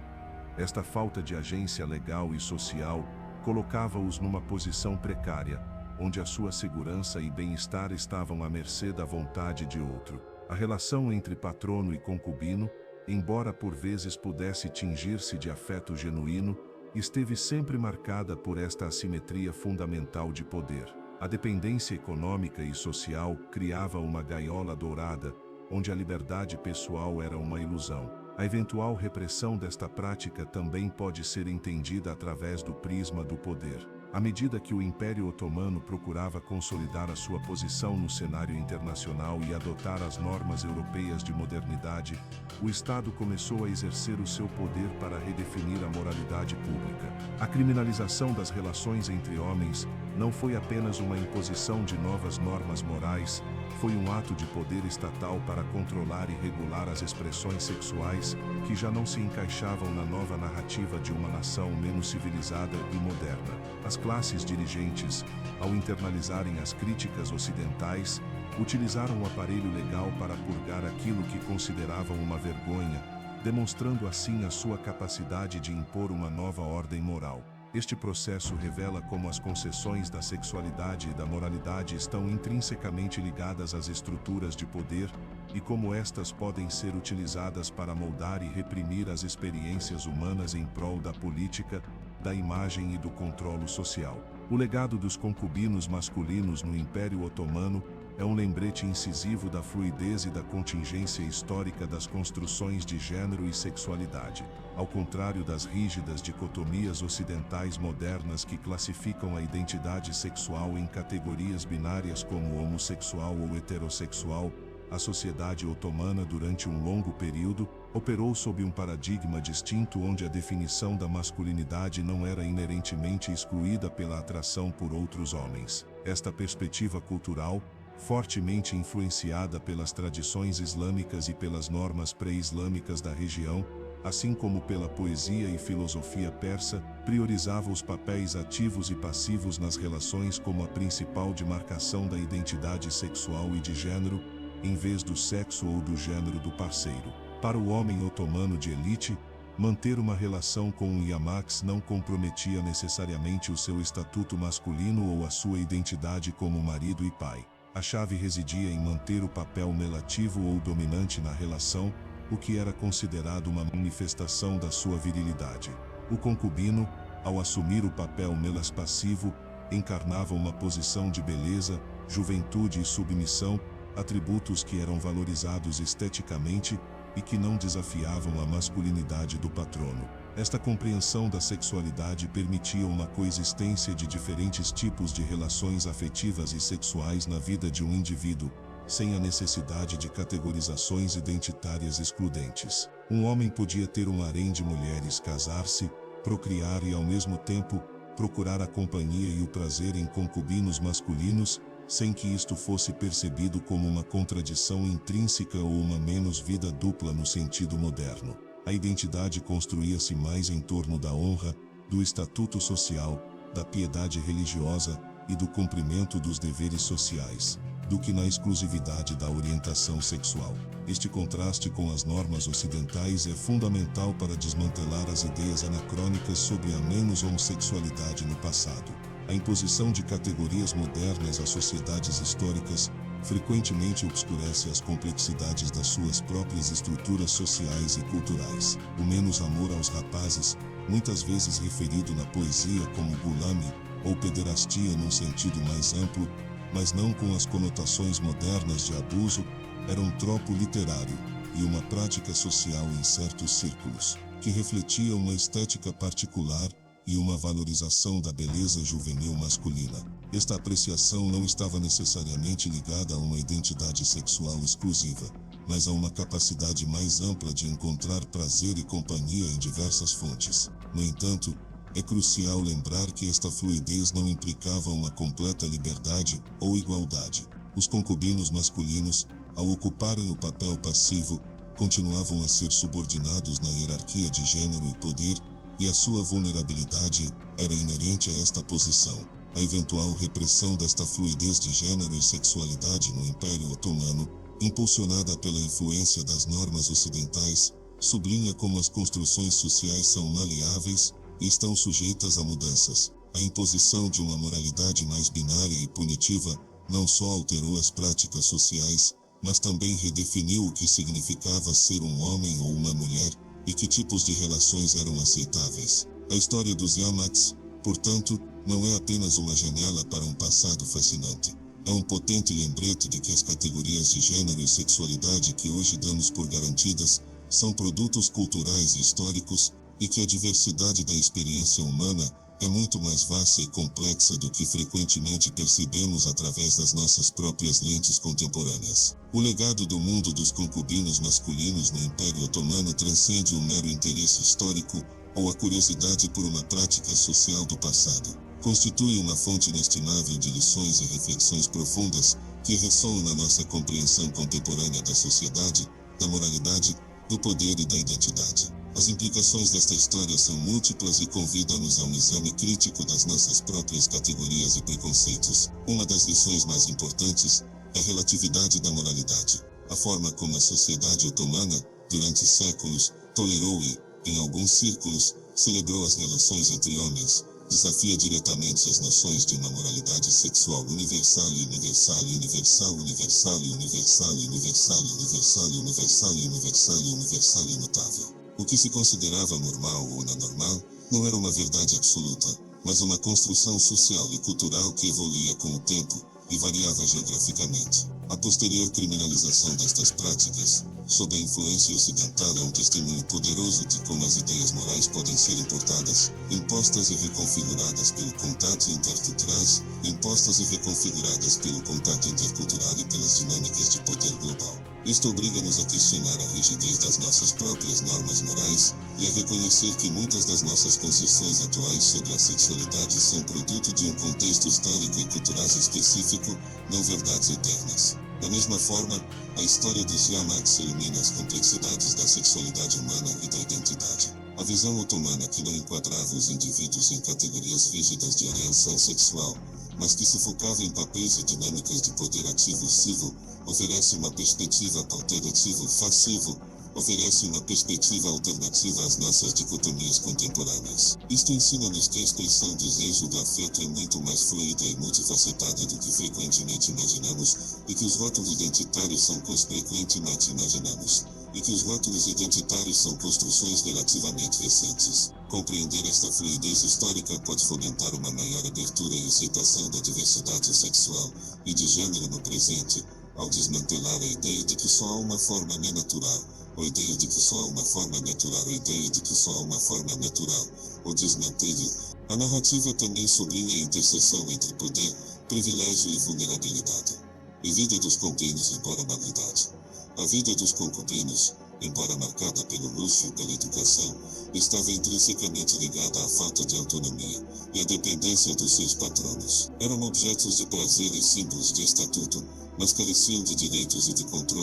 Esta falta de agência legal e social colocava-os numa posição precária, onde a sua segurança e bem-estar estavam à mercê da vontade de outro. A relação entre patrono e concubino, embora por vezes pudesse tingir-se de afeto genuíno, esteve sempre marcada por esta assimetria fundamental de poder. A dependência econômica e social criava uma gaiola dourada, onde a liberdade pessoal era uma ilusão. A eventual repressão desta prática também pode ser entendida através do prisma do poder. À medida que o Império Otomano procurava consolidar a sua posição no cenário internacional e adotar as normas europeias de modernidade, o Estado começou a exercer o seu poder para redefinir a moralidade pública. A criminalização das relações entre homens não foi apenas uma imposição de novas normas morais, foi um ato de poder estatal para controlar e regular as expressões sexuais que já não se encaixavam na nova narrativa de uma nação menos civilizada e moderna. As classes dirigentes, ao internalizarem as críticas ocidentais, utilizaram o aparelho legal para purgar aquilo que consideravam uma vergonha, demonstrando assim a sua capacidade de impor uma nova ordem moral. Este processo revela como as concessões da sexualidade e da moralidade estão intrinsecamente ligadas às estruturas de poder e como estas podem ser utilizadas para moldar e reprimir as experiências humanas em prol da política, da imagem e do controle social. O legado dos concubinos masculinos no Império Otomano é um lembrete incisivo da fluidez e da contingência histórica das construções de gênero e sexualidade. Ao contrário das rígidas dicotomias ocidentais modernas que classificam a identidade sexual em categorias binárias como homossexual ou heterossexual, a sociedade otomana durante um longo período operou sob um paradigma distinto onde a definição da masculinidade não era inerentemente excluída pela atração por outros homens. Esta perspectiva cultural, fortemente influenciada pelas tradições islâmicas e pelas normas pré-islâmicas da região, assim como pela poesia e filosofia persa, priorizava os papéis ativos e passivos nas relações como a principal demarcação da identidade sexual e de gênero, em vez do sexo ou do gênero do parceiro. Para o homem otomano de elite, manter uma relação com um Yamaques não comprometia necessariamente o seu estatuto masculino ou a sua identidade como marido e pai. A chave residia em manter o papel melativo ou dominante na relação, o que era considerado uma manifestação da sua virilidade. O concubino, ao assumir o papel melas passivo, encarnava uma posição de beleza, juventude e submissão, atributos que eram valorizados esteticamente e que não desafiavam a masculinidade do patrono. Esta compreensão da sexualidade permitia uma coexistência de diferentes tipos de relações afetivas e sexuais na vida de um indivíduo, sem a necessidade de categorizações identitárias excludentes. Um homem podia ter um harém de mulheres, casar-se, procriar e ao mesmo tempo procurar a companhia e o prazer em concubinos masculinos, sem que isto fosse percebido como uma contradição intrínseca ou uma menos-vida dupla no sentido moderno. A identidade construía-se mais em torno da honra, do estatuto social, da piedade religiosa e do cumprimento dos deveres sociais, do que na exclusividade da orientação sexual. Este contraste com as normas ocidentais é fundamental para desmantelar as ideias anacrônicas sobre a menos-homossexualidade no passado. A imposição de categorias modernas às sociedades históricas frequentemente obscurece as complexidades das suas próprias estruturas sociais e culturais. O menos amor aos rapazes, muitas vezes referido na poesia como gulame, ou pederastia num sentido mais amplo, mas não com as conotações modernas de abuso, era um tropo literário e uma prática social em certos círculos, que refletia uma estética particular e uma valorização da beleza juvenil masculina. Esta apreciação não estava necessariamente ligada a uma identidade sexual exclusiva, mas a uma capacidade mais ampla de encontrar prazer e companhia em diversas fontes. No entanto, é crucial lembrar que esta fluidez não implicava uma completa liberdade ou igualdade. Os concubinos masculinos, ao ocuparem o papel passivo, continuavam a ser subordinados na hierarquia de gênero e poder, e a sua vulnerabilidade era inerente a esta posição. A eventual repressão desta fluidez de gênero e sexualidade no Império Otomano, impulsionada pela influência das normas ocidentais, sublinha como as construções sociais são maleáveis e estão sujeitas a mudanças. A imposição de uma moralidade mais binária e punitiva não só alterou as práticas sociais, mas também redefiniu o que significava ser um homem ou uma mulher, e que tipos de relações eram aceitáveis. A história dos Yamats, portanto, não é apenas uma janela para um passado fascinante. É um potente lembrete de que as categorias de gênero e sexualidade que hoje damos por garantidas são produtos culturais e históricos, e que a diversidade da experiência humana é muito mais vasta e complexa do que frequentemente percebemos através das nossas próprias lentes contemporâneas. O legado do mundo dos concubinos masculinos no Império Otomano transcende o mero interesse histórico ou a curiosidade por uma prática social do passado. Constitui uma fonte inestimável de lições e reflexões profundas que ressoam na nossa compreensão contemporânea da sociedade, da moralidade, do poder e da identidade. As implicações desta história são múltiplas e convidam-nos a um exame crítico das nossas próprias categorias e preconceitos. Uma das lições mais importantes é a relatividade da moralidade. A forma como a sociedade otomana, durante séculos, tolerou e, em alguns círculos, celebrou as relações entre homens, desafia diretamente as noções de uma moralidade sexual universal e universal e universal, universal e universal e universal e universal e universal e universal e universal e imutável. O que se considerava normal ou anormal não era uma verdade absoluta, mas uma construção social e cultural que evoluía com o tempo e variava geograficamente. A posterior criminalização destas práticas, sob a influência ocidental, é um testemunho poderoso de como as ideias morais podem ser importadas, impostas e reconfiguradas pelo contato interculturais, impostas e reconfiguradas pelo contato intercultural e pelas dinâmicas de poder global. Isto obriga-nos a questionar a rigidez das nossas próprias normas morais e a reconhecer que muitas das nossas concepções atuais sobre a sexualidade são produto de um contexto histórico e cultural específico, não verdades eternas. Da mesma forma, a história dos Yamats ilumina as complexidades da sexualidade humana e da identidade. A visão otomana que não enquadrava os indivíduos em categorias rígidas de alienação sexual, mas que se focava em papéis e dinâmicas de poder ativo-passivo, oferece uma perspectiva alternativo-passivo, oferece uma perspectiva alternativa às nossas dicotomias contemporâneas. Isto ensina-nos que a expressão do desejo do afeto é muito mais fluida e multifacetada do que frequentemente imaginamos, e que os rótulos identitários são consequentemente imaginamos. e que os rótulos identitários são construções relativamente recentes. Compreender esta fluidez histórica pode fomentar uma maior abertura e aceitação da diversidade sexual e de gênero no presente, ao desmantelar a ideia de que só há uma forma natural, ou ideia de que só há uma forma natural, ou ideia de que só há uma forma natural, ou desmantele. A narrativa também sublinha a interseção entre poder, privilégio e vulnerabilidade. E vida dos concubinos embora novidade. A vida dos concubinos, embora marcada pelo luxo e pela educação, estava intrinsecamente ligada à falta de autonomia e à dependência dos seus patronos. Eram objetos de prazer e símbolos de estatuto, mas careciam de direitos e de controle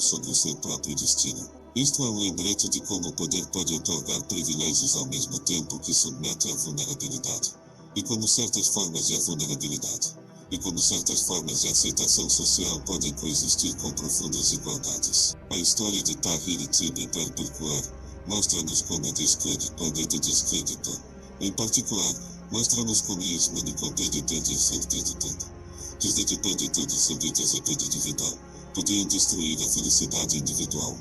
sobre o seu próprio destino. Isto é um lembrete de como o poder pode otorgar privilégios ao mesmo tempo que submete à vulnerabilidade. E como certas formas de aceitação social podem coexistir com profundas igualdades. A história de Tahir Ibn Perpercuar mostra-nos como o descrédito, em particular, mostra-nos como os manicompedir de descrédito individual, podiam destruir a felicidade individual,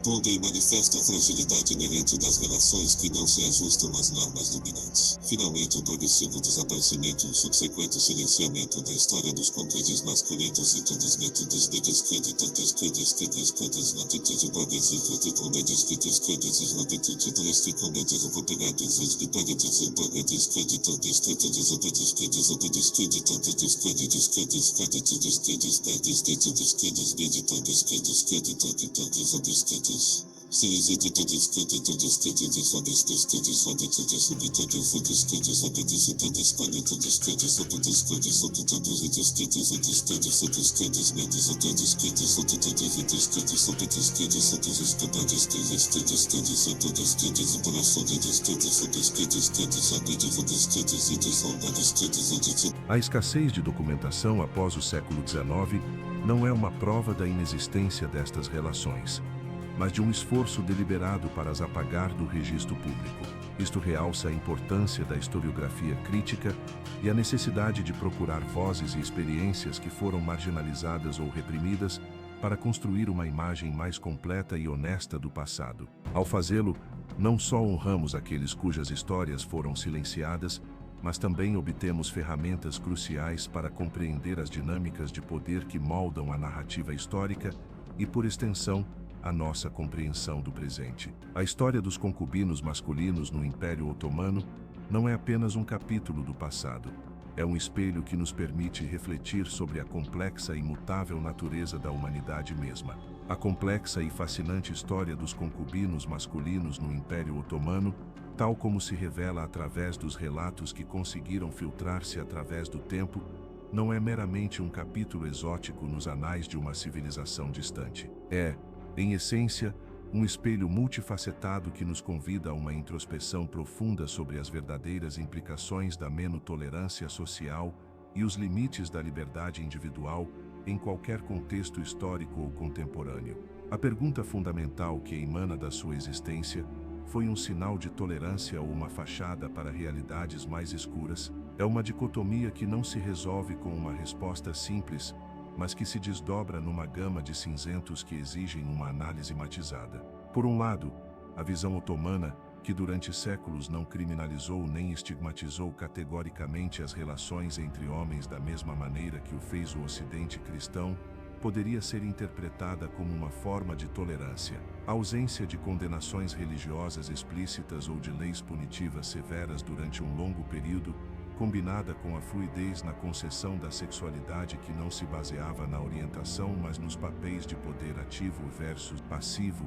pondo em manifesto a fragilidade inerente das relações que não se ajustam às normas dominantes. Finalmente, o progressivo desaparecimento e o subsequente silenciamento da história dos conquistos masculinos e todos os métodos de descrédito na atitude progressiva de descréditos na atitude drásticamente operantes de A escassez de documentação após o século XIX não é uma prova da inexistência destas relações, mas de um esforço deliberado para as apagar do registro público. Isto realça a importância da historiografia crítica e a necessidade de procurar vozes e experiências que foram marginalizadas ou reprimidas para construir uma imagem mais completa e honesta do passado. Ao fazê-lo, não só honramos aqueles cujas histórias foram silenciadas, mas também obtemos ferramentas cruciais para compreender as dinâmicas de poder que moldam a narrativa histórica e, por extensão, a nossa compreensão do presente. A história dos concubinos masculinos no Império Otomano não é apenas um capítulo do passado, é um espelho que nos permite refletir sobre a complexa e imutável natureza da humanidade mesma. A complexa e fascinante história dos concubinos masculinos no Império Otomano, tal como se revela através dos relatos que conseguiram filtrar-se através do tempo, não é meramente um capítulo exótico nos anais de uma civilização distante. É, em essência, um espelho multifacetado que nos convida a uma introspeção profunda sobre as verdadeiras implicações da menotolerância social e os limites da liberdade individual em qualquer contexto histórico ou contemporâneo. A pergunta fundamental que emana da sua existência: foi um sinal de tolerância ou uma fachada para realidades mais escuras? É uma dicotomia que não se resolve com uma resposta simples, mas que se desdobra numa gama de cinzentos que exigem uma análise matizada. Por um lado, a visão otomana, que durante séculos não criminalizou nem estigmatizou categoricamente as relações entre homens da mesma maneira que o fez o Ocidente cristão, poderia ser interpretada como uma forma de tolerância. A ausência de condenações religiosas explícitas ou de leis punitivas severas durante um longo período, combinada com a fluidez na concessão da sexualidade que não se baseava na orientação mas nos papéis de poder ativo versus passivo,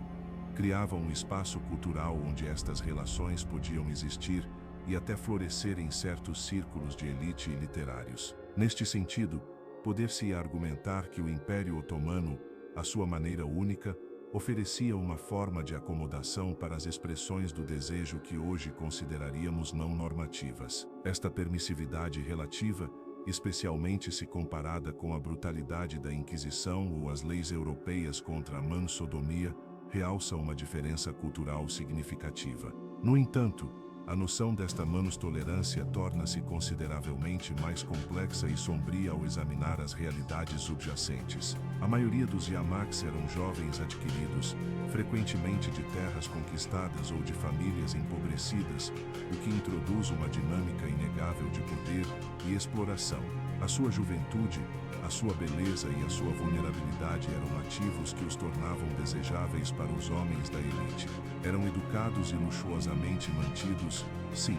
criava um espaço cultural onde estas relações podiam existir e até florescer em certos círculos de elite e literários. Neste sentido, poder-se argumentar que o Império Otomano, à sua maneira única, oferecia uma forma de acomodação para as expressões do desejo que hoje consideraríamos não normativas. Esta permissividade relativa, especialmente se comparada com a brutalidade da Inquisição ou as leis europeias contra a mansodomia, realça uma diferença cultural significativa. No entanto, A noção desta manus-tolerância torna-se consideravelmente mais complexa e sombria ao examinar as realidades subjacentes. A maioria dos yamaks eram jovens adquiridos, frequentemente de terras conquistadas ou de famílias empobrecidas, o que introduz uma dinâmica inegável de poder e exploração. A sua juventude, a sua beleza e a sua vulnerabilidade eram ativos que os tornavam desejáveis para os homens da elite. Eram educados e luxuosamente mantidos, sim,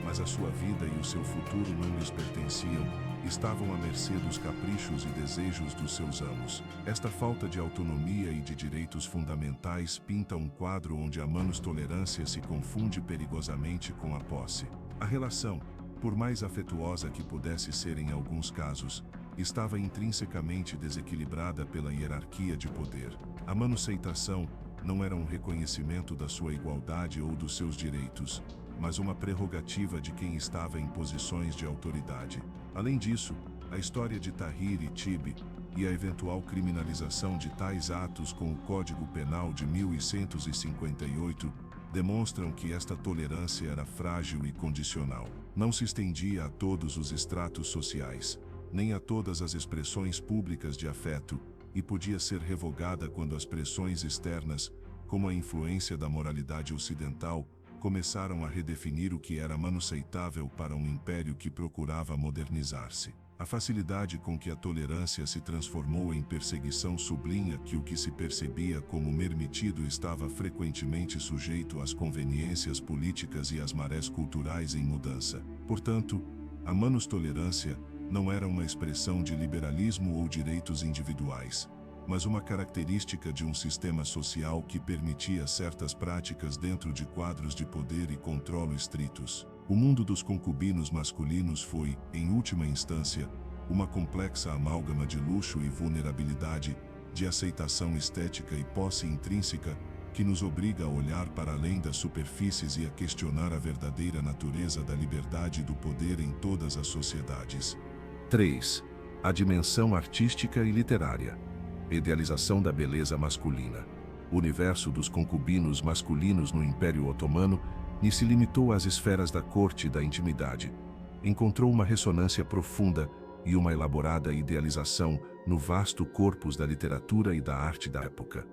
mas a sua vida e o seu futuro não lhes pertenciam, estavam à mercê dos caprichos e desejos dos seus amos. Esta falta de autonomia e de direitos fundamentais pinta um quadro onde a manus-tolerância se confunde perigosamente com a posse. A relação, por mais afetuosa que pudesse ser em alguns casos, estava intrinsecamente desequilibrada pela hierarquia de poder. A manuseitação não era um reconhecimento da sua igualdade ou dos seus direitos, mas uma prerrogativa de quem estava em posições de autoridade. Além disso, a história de Tahir e Tibi e a eventual criminalização de tais atos com o Código Penal de 1158 demonstram que esta tolerância era frágil e condicional. Não se estendia a todos os estratos sociais, nem a todas as expressões públicas de afeto, e podia ser revogada quando as pressões externas, como a influência da moralidade ocidental, começaram a redefinir o que era manuseitável para um império que procurava modernizar-se. A facilidade com que a tolerância se transformou em perseguição sublinha que o que se percebia como permitido estava frequentemente sujeito às conveniências políticas e às marés culturais em mudança. Portanto, a manus-tolerância não era uma expressão de liberalismo ou direitos individuais, mas uma característica de um sistema social que permitia certas práticas dentro de quadros de poder e controle estritos. O mundo dos concubinos masculinos foi, em última instância, uma complexa amálgama de luxo e vulnerabilidade, de aceitação estética e posse intrínseca, que nos obriga a olhar para além das superfícies e a questionar a verdadeira natureza da liberdade e do poder em todas as sociedades. 3. A dimensão artística e literária. Idealização da beleza masculina. O universo dos concubinos masculinos no Império Otomano nem se limitou às esferas da corte e da intimidade. Encontrou uma ressonância profunda e uma elaborada idealização no vasto corpus da literatura e da arte da época.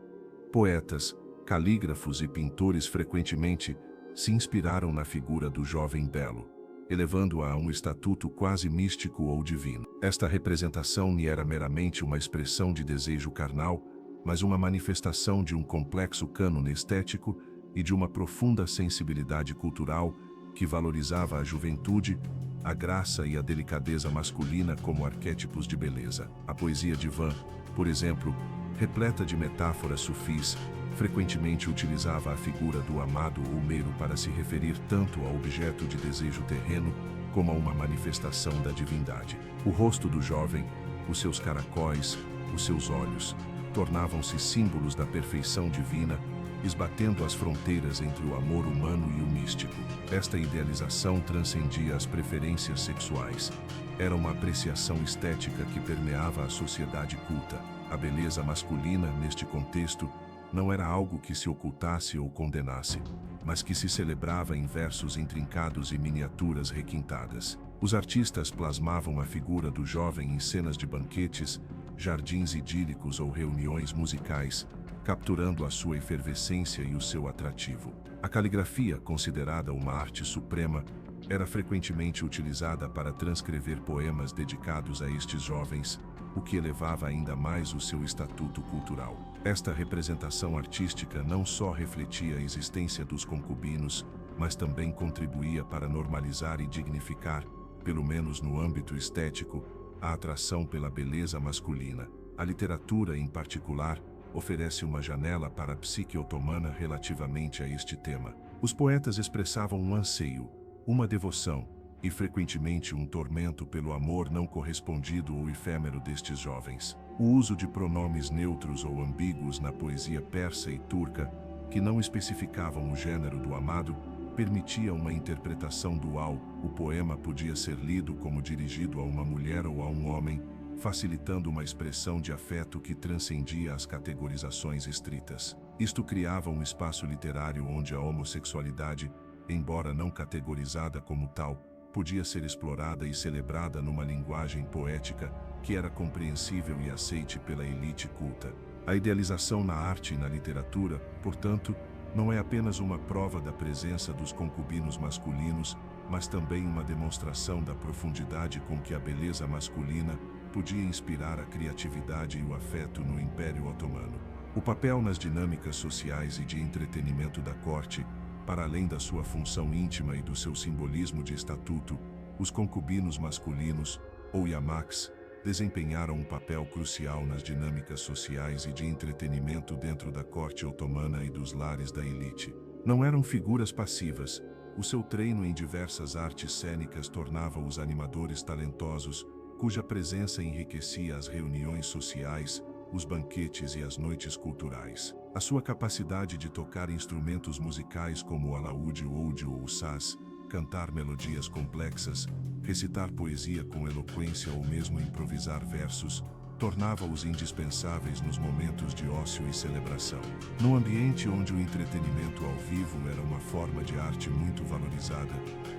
Poetas, calígrafos e pintores frequentemente se inspiraram na figura do jovem belo, elevando-a a um estatuto quase místico ou divino. Esta representação não era meramente uma expressão de desejo carnal, mas uma manifestação de um complexo cânone estético e de uma profunda sensibilidade cultural que valorizava a juventude, a graça e a delicadeza masculina como arquétipos de beleza. A poesia de Van, por exemplo, repleta de metáforas sufis, frequentemente utilizava a figura do amado ou mero para se referir tanto ao objeto de desejo terreno como a uma manifestação da divindade. O rosto do jovem, os seus caracóis, os seus olhos, tornavam-se símbolos da perfeição divina, esbatendo as fronteiras entre o amor humano e o místico. Esta idealização transcendia as preferências sexuais. Era uma apreciação estética que permeava a sociedade culta. A beleza masculina, neste contexto, não era algo que se ocultasse ou condenasse, mas que se celebrava em versos intrincados e miniaturas requintadas. Os artistas plasmavam a figura do jovem em cenas de banquetes, jardins idílicos ou reuniões musicais, capturando a sua efervescência e o seu atrativo. A caligrafia, considerada uma arte suprema, era frequentemente utilizada para transcrever poemas dedicados a estes jovens, o que elevava ainda mais o seu estatuto cultural. Esta representação artística não só refletia a existência dos concubinos, mas também contribuía para normalizar e dignificar, pelo menos no âmbito estético, a atração pela beleza masculina. A literatura, em particular, oferece uma janela para a psique otomana relativamente a este tema. Os poetas expressavam um anseio, uma devoção, e frequentemente um tormento pelo amor não correspondido ou efêmero destes jovens. O uso de pronomes neutros ou ambíguos na poesia persa e turca, que não especificavam o gênero do amado, permitia uma interpretação dual. O poema podia ser lido como dirigido a uma mulher ou a um homem, facilitando uma expressão de afeto que transcendia as categorizações estritas. Isto criava um espaço literário onde a homossexualidade, embora não categorizada como tal, podia ser explorada e celebrada numa linguagem poética que era compreensível e aceite pela elite culta. A idealização na arte e na literatura, portanto, não é apenas uma prova da presença dos concubinos masculinos, mas também uma demonstração da profundidade com que a beleza masculina podia inspirar a criatividade e o afeto no Império Otomano. O papel nas dinâmicas sociais e de entretenimento da corte, para além da sua função íntima e do seu simbolismo de estatuto, os concubinos masculinos, ou yamaks, desempenharam um papel crucial nas dinâmicas sociais e de entretenimento dentro da corte otomana e dos lares da elite. Não eram figuras passivas, o seu treino em diversas artes cênicas tornava-os animadores talentosos, cuja presença enriquecia as reuniões sociais, os banquetes e as noites culturais. A sua capacidade de tocar instrumentos musicais como o alaúde, o oud ou o saz, cantar melodias complexas, recitar poesia com eloquência ou mesmo improvisar versos, tornava-os indispensáveis nos momentos de ócio e celebração. Num ambiente onde o entretenimento ao vivo era uma forma de arte muito valorizada,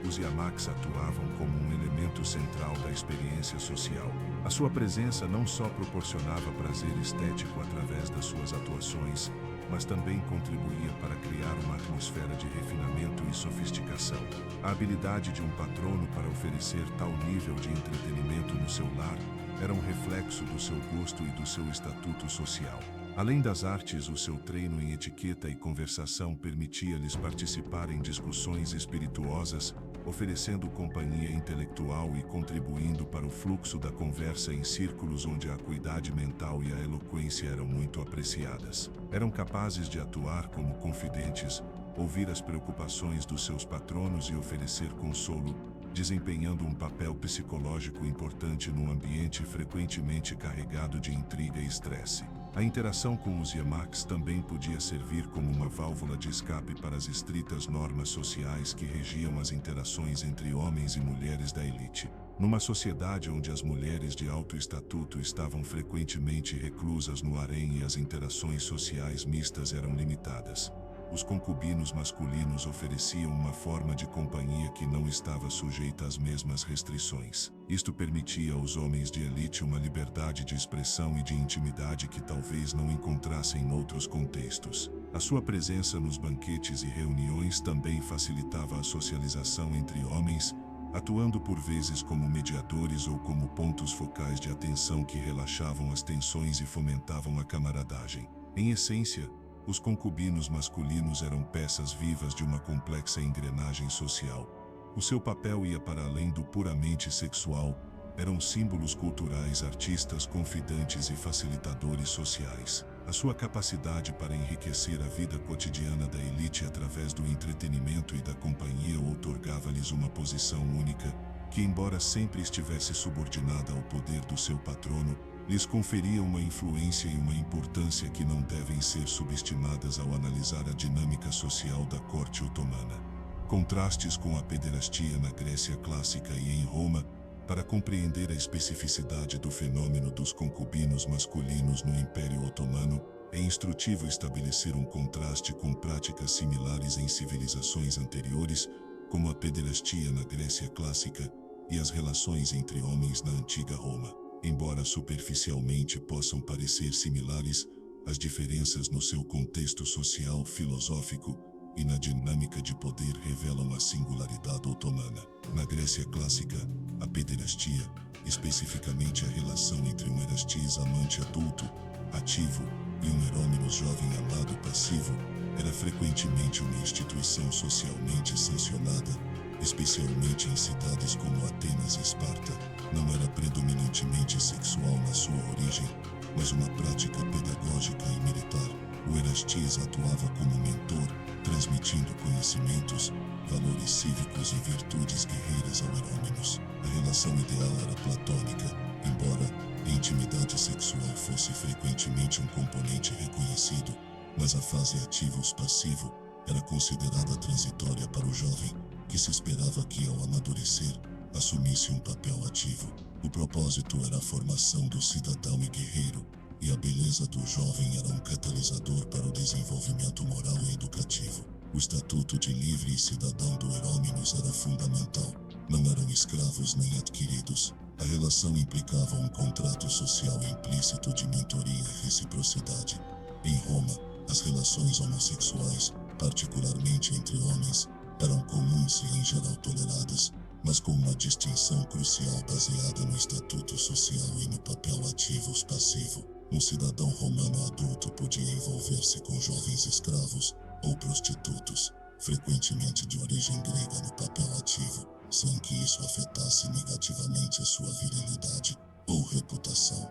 os yamaks atuavam como um elemento central da experiência social. A sua presença não só proporcionava prazer estético através das suas atuações, mas também contribuía para criar uma atmosfera de refinamento e sofisticação. A habilidade de um patrono para oferecer tal nível de entretenimento no seu lar era um reflexo do seu gosto e do seu estatuto social. Além das artes, o seu treino em etiqueta e conversação permitia-lhes participar em discussões espirituosas, oferecendo companhia intelectual e contribuindo para o fluxo da conversa em círculos onde a acuidade mental e a eloquência eram muito apreciadas. Eram capazes de atuar como confidentes, ouvir as preocupações dos seus patronos e oferecer consolo, desempenhando um papel psicológico importante num ambiente frequentemente carregado de intriga e estresse. A interação com os yamaks também podia servir como uma válvula de escape para as estritas normas sociais que regiam as interações entre homens e mulheres da elite. Numa sociedade onde as mulheres de alto estatuto estavam frequentemente reclusas no harém e as interações sociais mistas eram limitadas, os concubinos masculinos ofereciam uma forma de companhia que não estava sujeita às mesmas restrições. Isto permitia aos homens de elite uma liberdade de expressão e de intimidade que talvez não encontrassem em outros contextos. A sua presença nos banquetes e reuniões também facilitava a socialização entre homens, atuando por vezes como mediadores ou como pontos focais de atenção que relaxavam as tensões e fomentavam a camaradagem. Em essência, os concubinos masculinos eram peças vivas de uma complexa engrenagem social. O seu papel ia para além do puramente sexual, eram símbolos culturais, artistas, confidentes e facilitadores sociais. A sua capacidade para enriquecer a vida cotidiana da elite através do entretenimento e da companhia outorgava-lhes uma posição única, que, embora sempre estivesse subordinada ao poder do seu patrono, lhes conferia uma influência e uma importância que não devem ser subestimadas ao analisar a dinâmica social da corte otomana. Contrastes com a pederastia na Grécia clássica e em Roma, para compreender a especificidade do fenômeno dos concubinos masculinos no Império Otomano, é instrutivo estabelecer um contraste com práticas similares em civilizações anteriores, como a pederastia na Grécia clássica e as relações entre homens na antiga Roma. Embora superficialmente possam parecer similares, as diferenças no seu contexto social, filosófico e na dinâmica de poder revelam a singularidade otomana. Na Grécia clássica, a pederastia, especificamente a relação entre um erastis amante adulto, ativo, e um erômenos jovem amado passivo, era frequentemente uma instituição socialmente sancionada, especialmente em cidades como Atenas e Esparta. Não era predominantemente sexual na sua origem, mas uma prática pedagógica e militar. O erastis atuava como mentor, transmitindo conhecimentos, valores cívicos e virtudes guerreiras ao erômenos. A relação ideal era platônica, embora a intimidade sexual fosse frequentemente um componente reconhecido, mas a fase ativo-passivo era considerada transitória para o jovem, que se esperava que, ao amadurecer, assumisse um papel ativo. O propósito era a formação do cidadão e guerreiro, e a beleza do jovem era um catalisador para o desenvolvimento moral e educativo. O estatuto de livre e cidadão do Eurôminos era fundamental. Não eram escravos nem adquiridos. A relação implicava um contrato social implícito de mentoria e reciprocidade. Em Roma, as relações homossexuais, particularmente entre homens, eram comuns e em geral toleradas, mas com uma distinção crucial baseada no estatuto social e no papel ativo-passivo. Um cidadão romano adulto podia envolver-se com jovens escravos ou prostitutos, frequentemente de origem grega, no papel ativo, sem que isso afetasse negativamente a sua virilidade ou reputação.